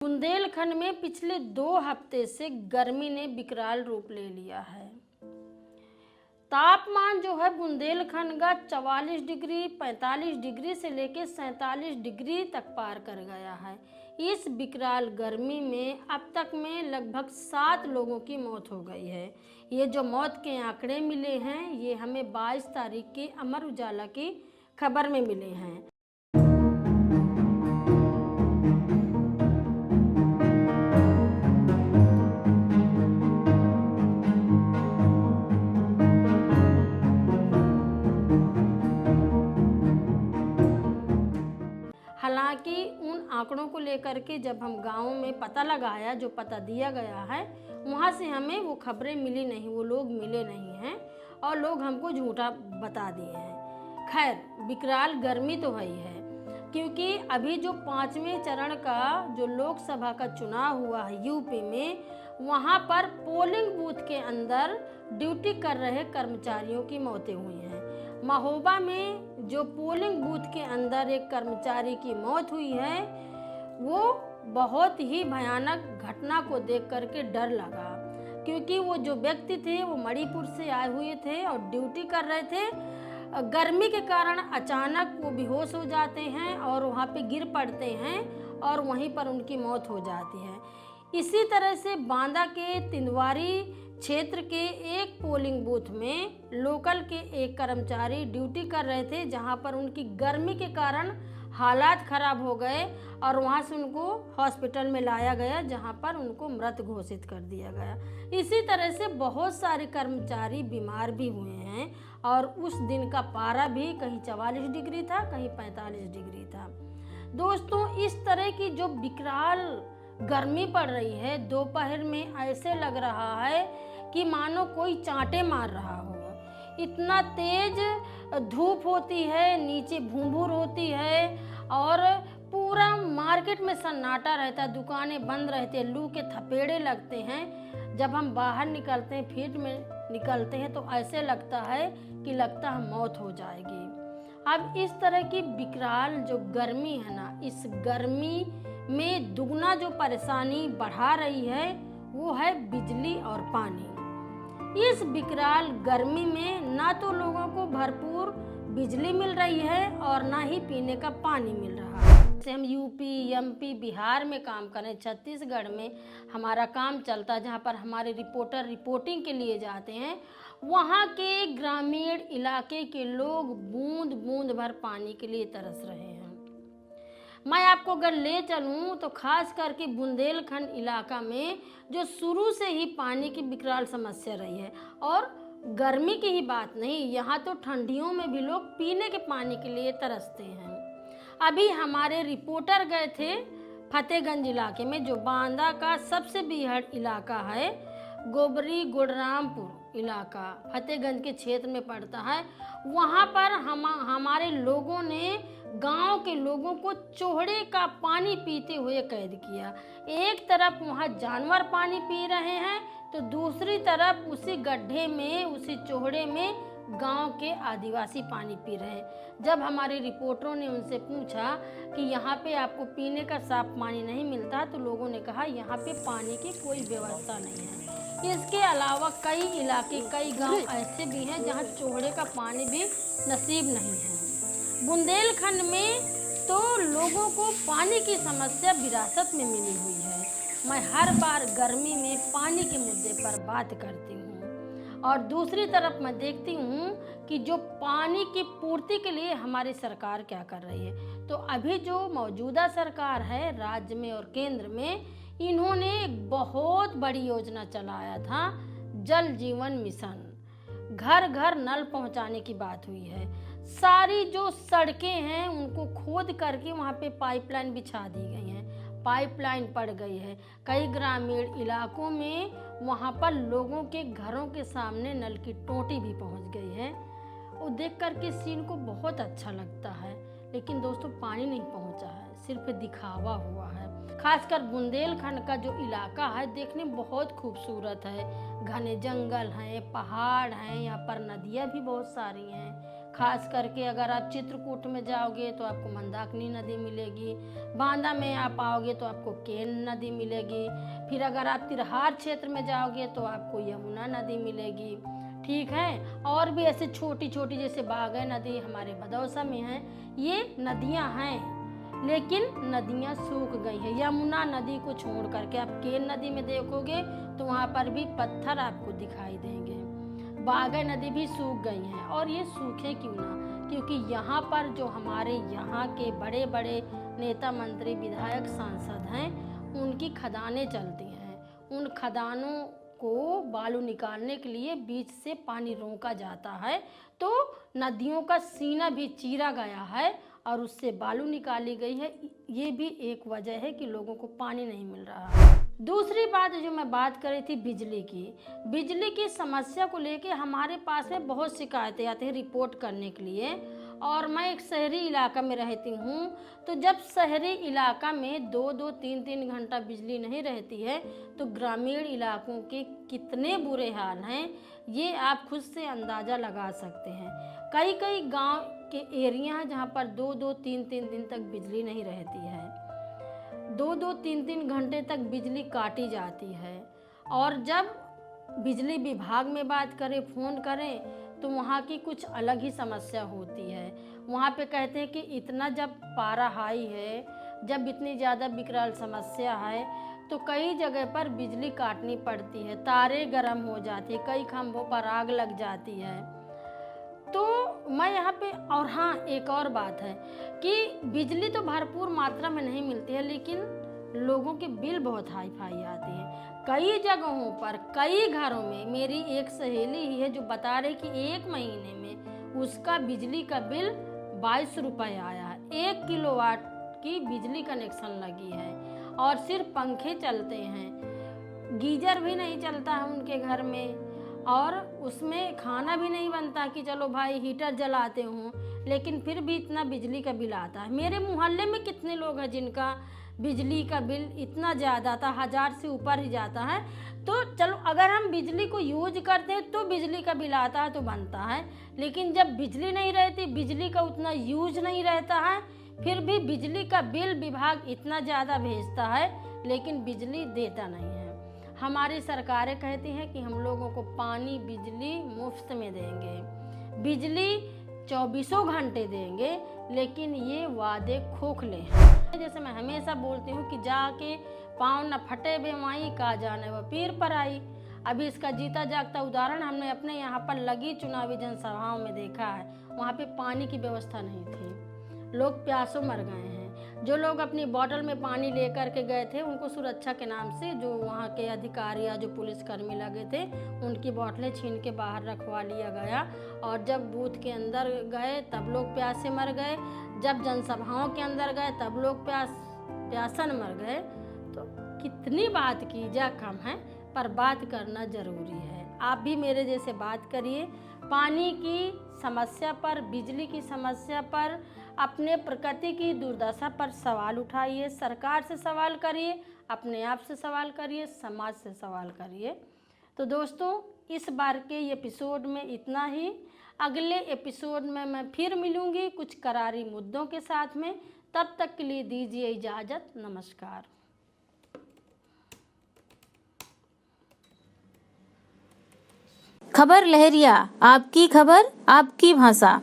बुंदेलखंड में पिछले 2 हफ्ते से गर्मी ने विकराल रूप ले लिया है। तापमान जो है बुंदेलखंड का 44 डिग्री 45 डिग्री से लेकर 47 डिग्री तक पार कर गया है। इस विकराल गर्मी में अब तक में लगभग 7 लोगों की मौत हो गई है। ये जो मौत के आंकड़े मिले हैं ये हमें 22 तारीख की अमर उजाला की खबर में मिले हैं। हालांकि उन आंकड़ों को लेकर के जब हम गाँव में पता लगाया, जो पता दिया गया है वहाँ से हमें वो खबरें मिली नहीं, वो लोग मिले नहीं हैं और लोग हमको झूठा बता दिए हैं। खैर, विकराल गर्मी तो है ही है, क्योंकि अभी जो 5वें चरण का जो लोकसभा का चुनाव हुआ है यूपी में, वहाँ पर पोलिंग बूथ के अंदर ड्यूटी कर रहे कर्मचारियों की मौतें हुई हैं। महोबा में जो पोलिंग बूथ के अंदर एक कर्मचारी की मौत हुई है, वो बहुत ही भयानक घटना को देख करके डर लगा, क्योंकि वो जो व्यक्ति थे वो मणिपुर से आए हुए थे और ड्यूटी कर रहे थे। गर्मी के कारण अचानक वो बेहोश हो जाते हैं और वहाँ पे गिर पड़ते हैं और वहीं पर उनकी मौत हो जाती है। इसी तरह से बांदा के तिंदवारी क्षेत्र के एक पोलिंग बूथ में लोकल के एक कर्मचारी ड्यूटी कर रहे थे, जहां पर उनकी गर्मी के कारण हालात खराब हो गए और वहां से उनको हॉस्पिटल में लाया गया, जहां पर उनको मृत घोषित कर दिया गया। इसी तरह से बहुत सारे कर्मचारी बीमार भी हुए हैं और उस दिन का पारा भी कहीं 44 डिग्री था, कहीं 45 डिग्री था। दोस्तों, इस तरह की जो विकराल गर्मी पड़ रही है, दोपहर में ऐसे लग रहा है कि मानो कोई चांटे मार रहा हो। इतना तेज धूप होती है, नीचे भूंभूर होती है और पूरा मार्केट में सन्नाटा रहता है, दुकानें बंद रहती है, लू के थपेड़े लगते हैं। जब हम बाहर निकलते हैं, फील्ड में निकलते हैं, तो ऐसे लगता है कि लगता है मौत हो जाएगी। अब इस तरह की विकराल जो गर्मी है ना, इस गर्मी में दुगना जो परेशानी बढ़ा रही है वो है बिजली और पानी। इस विकराल गर्मी में ना तो लोगों को भरपूर बिजली मिल रही है और ना ही पीने का पानी मिल रहा है। जैसे हम यूपी, एमपी, बिहार में काम करें, छत्तीसगढ़ में हमारा काम चलता है, जहाँ पर हमारे रिपोर्टर रिपोर्टिंग के लिए जाते हैं, वहाँ के ग्रामीण इलाके के लोग बूंद बूंद भर पानी के लिए तरस रहे हैं। मैं आपको अगर ले चलूँ तो खास करके बुंदेलखंड इलाका में जो शुरू से ही पानी की विकराल समस्या रही है, और गर्मी की ही बात नहीं, यहाँ तो ठंडियों में भी लोग पीने के पानी के लिए तरसते हैं। अभी हमारे रिपोर्टर गए थे फतेहगंज इलाके में, जो बांदा का सबसे बीहड़ इलाका है, गोबरी गुड़रामपुर इलाका फतेहगंज के क्षेत्र में पड़ता है। वहाँ पर हमारे लोगों ने गांव के लोगों को चोहड़े का पानी पीते हुए कैद किया। एक तरफ वहाँ जानवर पानी पी रहे हैं, तो दूसरी तरफ उसी गड्ढे में, उसी चोहड़े में गांव के आदिवासी पानी पी रहे हैं। जब हमारे रिपोर्टरों ने उनसे पूछा कि यहाँ पे आपको पीने का साफ पानी नहीं मिलता, तो लोगों ने कहा यहाँ पे पानी की कोई व्यवस्था नहीं है। इसके अलावा कई इलाके, कई गांव ऐसे भी हैं जहाँ चोहड़े का पानी भी नसीब नहीं है। बुंदेलखंड में तो लोगों को पानी की समस्या विरासत में मिली हुई है। मैं हर बार गर्मी में पानी के मुद्दे पर बात करती हूँ, और दूसरी तरफ मैं देखती हूँ कि जो पानी की पूर्ति के लिए हमारी सरकार क्या कर रही है। तो अभी जो मौजूदा सरकार है राज्य में और केंद्र में, इन्होंने एक बहुत बड़ी योजना चलाया था, जल जीवन मिशन। घर घर नल पहुंचाने की बात हुई है। सारी जो सड़कें हैं उनको खोद करके वहाँ पे पाइपलाइन बिछा दी गई हैं, पाइपलाइन पड़ गई है। कई ग्रामीण इलाकों में वहाँ पर लोगों के घरों के सामने नल की टोटी भी पहुँच गई है। वो देख करके सीन को बहुत अच्छा लगता है, लेकिन दोस्तों पानी नहीं पहुँचा है, सिर्फ दिखावा हुआ है। खासकर बुंदेलखंड का जो इलाका है देखने में बहुत खूबसूरत है। घने जंगल हैं, पहाड़ हैं, यहाँ पर नदियाँ भी बहुत सारी हैं। खास करके अगर आप चित्रकूट में जाओगे तो आपको मंदाकिनी नदी मिलेगी, बांदा में आप आओगे तो आपको केन नदी मिलेगी, फिर अगर आप तिरहार क्षेत्र में जाओगे तो आपको यमुना नदी मिलेगी। ठीक है, और भी ऐसे छोटी छोटी जैसे बागय नदी हमारे भदौसा में है, ये नदियां हैं लेकिन नदियां सूख गई है। यमुना नदी को छोड़ करके आप केन नदी में देखोगे तो वहाँ पर भी पत्थर आपको दिखाई देंगे। बागय नदी भी सूख गई है, और ये सूखे क्यों ना, क्योंकि यहाँ पर जो हमारे यहाँ के बड़े बड़े नेता मंत्री विधायक सांसद हैं उनकी खदानें चलती हैं। उन खदानों को बालू निकालने के लिए बीच से पानी रोका जाता है, तो नदियों का सीना भी चीरा गया है और उससे बालू निकाली गई है। ये भी एक वजह है कि लोगों को पानी नहीं मिल रहा है। दूसरी बात जो मैं बात कर रही थी बिजली की समस्या को लेके हमारे पास में बहुत शिकायतें आती हैं रिपोर्ट करने के लिए। और मैं एक शहरी इलाका में रहती हूँ, तो जब शहरी इलाका में 2-2, 3-3 घंटा बिजली नहीं रहती है तो ग्रामीण इलाकों के कितने बुरे हाल हैं ये आप खुद से अंदाज़ा लगा सकते हैं। कई गांव के एरिया हैं जहाँ पर 2-2, 3-3 दिन तक बिजली नहीं रहती है, 2-2, 3-3 घंटे तक बिजली काटी जाती है। और जब बिजली विभाग में बात करें, फ़ोन करें, तो वहाँ की कुछ अलग ही समस्या होती है। वहाँ पे कहते हैं कि इतना जब पारा हाई है, जब इतनी ज़्यादा विकराल समस्या है तो कई जगह पर बिजली काटनी पड़ती है, तारे गर्म हो जाती है, कई खंभों पर आग लग जाती है। तो मैं यहाँ पे, और हाँ एक और बात है कि बिजली तो भरपूर मात्रा में नहीं मिलती है, लेकिन लोगों के बिल बहुत हाई फाई आते हैं। कई जगहों पर, कई घरों में, मेरी एक सहेली ही है जो बता रही कि 1 महीने में उसका बिजली का बिल 22 रुपये आया है। 1 किलोवाट की बिजली कनेक्शन लगी है और सिर्फ पंखे चलते हैं, गीजर भी नहीं चलता है उनके घर में, और उसमें खाना भी नहीं बनता कि चलो भाई हीटर जलाते हों, लेकिन फिर भी इतना बिजली का बिल आता है। मेरे मोहल्ले में कितने लोग हैं जिनका बिजली का बिल इतना ज़्यादा था, 1000 से ऊपर ही जाता है। तो चलो अगर हम बिजली को यूज करते हैं तो बिजली का बिल आता है तो बनता है, लेकिन जब बिजली नहीं रहती, बिजली का उतना यूज नहीं रहता है, फिर भी बिजली का बिल विभाग इतना ज़्यादा भेजता है लेकिन बिजली देता नहीं है। हमारी सरकारें कहती हैं कि हम लोगों को पानी बिजली मुफ्त में देंगे, बिजली 24 घंटे देंगे, लेकिन ये वादे खोखले हैं। जैसे मैं हमेशा बोलती हूँ कि जाके पाँव न फटे बेमाई का जाने वो पीर पर आई। अभी इसका जीता जागता उदाहरण हमने अपने यहाँ पर लगी चुनावी जनसभाओं में देखा है। वहाँ पे पानी की व्यवस्था नहीं थी, लोग प्यासों मर गए हैं। जो लोग अपनी बोतल में पानी लेकर के गए थे उनको सुरक्षा के नाम से जो वहाँ के अधिकारी या जो पुलिसकर्मी लगे थे उनकी बोतलें छीन के बाहर रखवा लिया गया, और जब बूथ के अंदर गए तब लोग प्यासे मर गए, जब जनसभाओं के अंदर गए तब लोग प्यासन मर गए। तो कितनी बात की जा कम है, पर बात करना ज़रूरी है। आप भी मेरे जैसे बात करिए, पानी की समस्या पर, बिजली की समस्या पर, अपने प्रकृति की दुर्दशा पर सवाल उठाइए, सरकार से सवाल करिए, अपने आप से सवाल करिए, समाज से सवाल करिए। तो दोस्तों इस बार के एपिसोड में इतना ही। अगले एपिसोड में मैं फिर मिलूँगी कुछ करारी मुद्दों के साथ में। तब तक के लिए दीजिए इजाज़त। नमस्कार। खबर लहरिया, आपकी खबर आपकी भाषा।